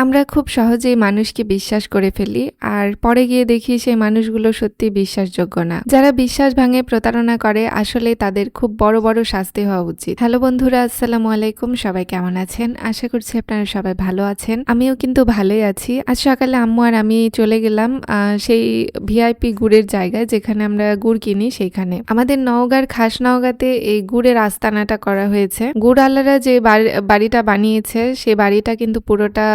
আমরা খুব সহজেই মানুষকে বিশ্বাস করে ফেলি আর পরে গিয়ে দেখি সেই মানুষগুলো সত্যি বিশ্বাসযোগ্য না। যারা বিশ্বাস ভাঙে প্রতারণা করে আসলে তাদের খুব বড় বড় শাস্তি হওয়া উচিত। হ্যালো বন্ধুরা, আসসালামু আলাইকুম। সবাই কেমন আছেন? আশা করছি আপনারা সবাই ভালো আছেন। আমিও কিন্তু ভালোই আছি। আজ সকালে আম্মু আর আমি চলে গেলাম সেই ভিআইপি গুড়ের জায়গায় যেখানে আমরা গুড় কিনি সেইখানে। আমাদের নওগাঁর খাস নওগাঁতে এই গুড়ের আস্তানাটা করা হয়েছে। গুড়আলারা যে বাড়িটা বানিয়েছে সেই বাড়িটা কিন্তু পুরোটা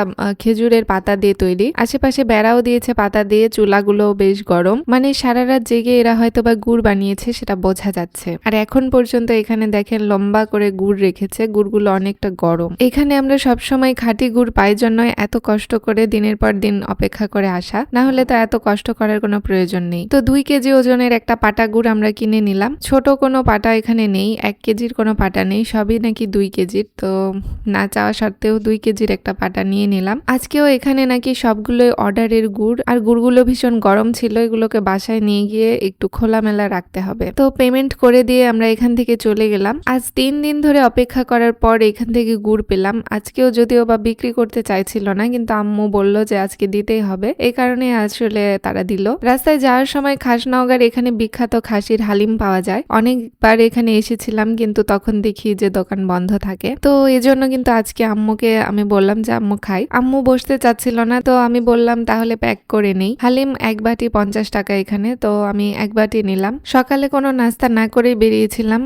খেজুরের পাতা দিয়ে তৈরি। আশেপাশে বেড়াও দিয়েছে পাতা দিয়ে, চুলাগুলো বেশ গরম। মানে সারা রাত জেগে এরা হয়তো বা গুড় বানিয়েছে সেটা বোঝা যাচ্ছে। আর এখন পর্যন্ত এখানে দেখেন লম্বা করে গুড় রেখেছে, গুড়গুলো অনেকটা গরম। এখানে আমরা সবসময় খাঁটি গুড় পাই জন্য এত কষ্ট করে দিনের পর দিন অপেক্ষা করে আসা, না হলে তো এত কষ্ট করার কোনো প্রয়োজন নেই। তো 2 কেজি ওজনের একটা পাটা গুড় আমরা কিনে নিলাম। ছোট কোনো পাটা এখানে নেই, 1 কেজির কোনো পাটা নেই, সবই নাকি 2 কেজির। তো না চাওয়া সত্ত্বেও 2 কেজির একটা পাটা নিয়ে নিলাম। আজকেও এখানে নাকি সবগুলোই অর্ডারের গুড়, আর গুড়গুলো ভীষণ গরম ছিল, এগুলোকে বাসায় নিয়ে গিয়ে একটু খোলামেলা রাখতে হবে। তো পেমেন্ট করে দিয়ে আমরা এখান থেকে চলে গেলাম। আজ 3 দিন ধরে অপেক্ষা করার পর এখান থেকে গুড় পেলাম। আজকেও যদিও বা বিক্রি করতে চাইছিল না, কিন্তু আম্মু বলল যে আজকে দিতেই হবে, এই কারণে আসলে তারা দিল। রাস্তায় যাওয়ার সময় খাসনওগাঁর এখানে বিখ্যাত খাসির হালিম পাওয়া যায়। অনেকবার এখানে এসেছিলাম কিন্তু তখন দেখি যে দোকান বন্ধ থাকে। তো এজন্য কিন্তু আজকে আম্মুকে আমি বললাম যে আম্মু খাই। আম্মু বসতে চাচ্ছিল না, তো আমি বললাম তাহলে প্যাক করে নেই। হালিম 1 বাটি 50 টাকা এখানে, তো আমি 1 বাটি নিলাম। সকালে কোনো নাস্তা না করে বেরিয়েছিলাম,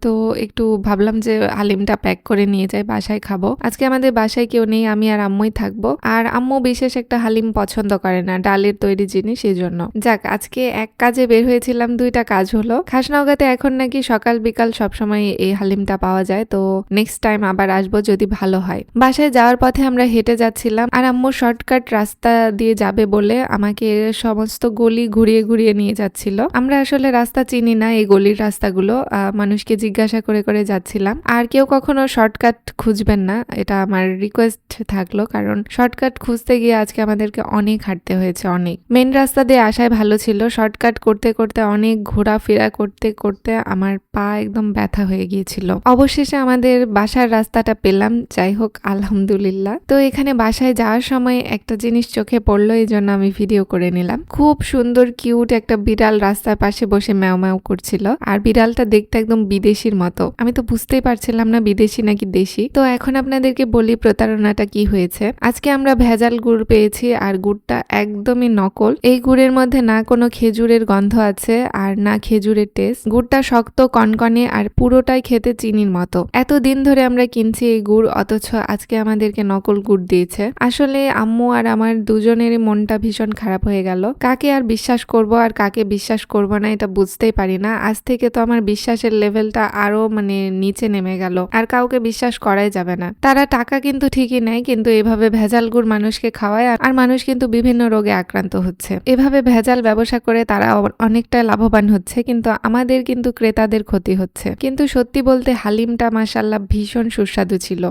তো একটু ভাবলাম যে হালিমটা প্যাক করে নিয়ে যাই, বাসায় খাবো। আজকে আমাদের বাসায় কেউ নেই, আমি আর আম্মুই থাকবো। আর আম্মু বিশেষ একটা হালিম পছন্দ করে না, ডালের তৈরি জিনিস, এই জন্য। যাক, আজকে এক কাজে বের হয়েছিলাম, 2টা কাজ হলো। খাসনওগাঁতে এখন নাকি সকাল বিকাল সবসময় এই হালিমটা পাওয়া যায়। তো নেক্সট টাইম আবার আসবো যদি ভালো হয়। বাসায় যাওয়ার পথে আমরা হেঁটে যাচ্ছিলাম, আর আম্মু শর্টকাট রাস্তা দিয়ে যাবে বলে আমাকে সমস্ত গলি ঘুরিয়ে ঘুরিয়ে নিয়ে যাচ্ছিল। আমরা আসলে রাস্তা চিনি না, এই গলির রাস্তাগুলো মানুষকে জিজ্ঞাসা করে করে যাচ্ছিলাম। আর কেউ কখনো শর্টকাট খুঁজবেন না, এটা আমার রিকোয়েস্ট থাকলো, কারণ শর্টকাট খুঁজতে গিয়ে আজকে আমাদেরকে অনেক হাঁটতে হয়েছে। অনেক মেন রাস্তা দিয়ে আসায় ভালো ছিল, শর্টকাট করতে করতে অনেক ঘোরাফেরা করতে করতে আমার পা একদম ব্যথা হয়ে গিয়েছিল। অবশেষে আমাদের বাসার রাস্তাটা পেলাম, যাই হোক আলহামদুলিল্লাহ। তো এখানে বাসায় যাওয়ার সময় একটা জিনিস চোখে পড়লো, এই জন্য আমি ভিডিও করে নিলাম। খুব সুন্দর কিউট একটা বিড়াল রাস্তার পাশে বসে ম্যাও ম্যাও করছিল, আর বিড়ালটা দেখতে একদম বিদেশির মতো। আমি তো বুঝতেই পারছিলাম না বিদেশি নাকি দেশি। তো এখন আপনাদেরকে বলি প্রতারণাটা কি হয়েছে। আজকে আমরা ভেজাল গুড় পেয়েছি, আর গুড়টা একদমই নকল। এই গুড়ের মধ্যে না কোনো খেজুরের গন্ধ আছে আর না খেজুরের টেস্ট। গুড়টা শক্ত কনকনে আর পুরোটাই খেতে চিনির মতো। এতদিন ধরে আমরা কিনছি এই গুড়, অথচ আজকে আমাদেরকে নকল গুড় দিয়েছে। আসলে আম্মু আর আমার দুজনেরই মনটা ভীষণ খারাপ হয়ে গেল। কাকে আর বিশ্বাস করব আর কাকে বিশ্বাস করব না এটা বুঝতেই পারি না। আজ থেকে তো আমার বিশ্বাসের লেভেলটা আরো নিচে নেমে গেল, আর কাউকে বিশ্বাস করাই যাবে না। তারা টাকা কিন্তু ঠিকই নেয়, কিন্তু এভাবে ভেজাল গুড় মানুষকে খাওয়ায়, আর মানুষ কিন্তু বিভিন্ন রোগে আক্রান্ত হচ্ছে। এভাবে ভেজাল ব্যবসা করে তারা অনেকটা লাভবান হচ্ছে, কিন্তু আমাদের কিন্তু ক্রেতাদের ক্ষতি হচ্ছে। কিন্তু সত্যি বলতে হালিমটা মাশাআল্লাহ ভীষণ সুস্বাদু ছিল।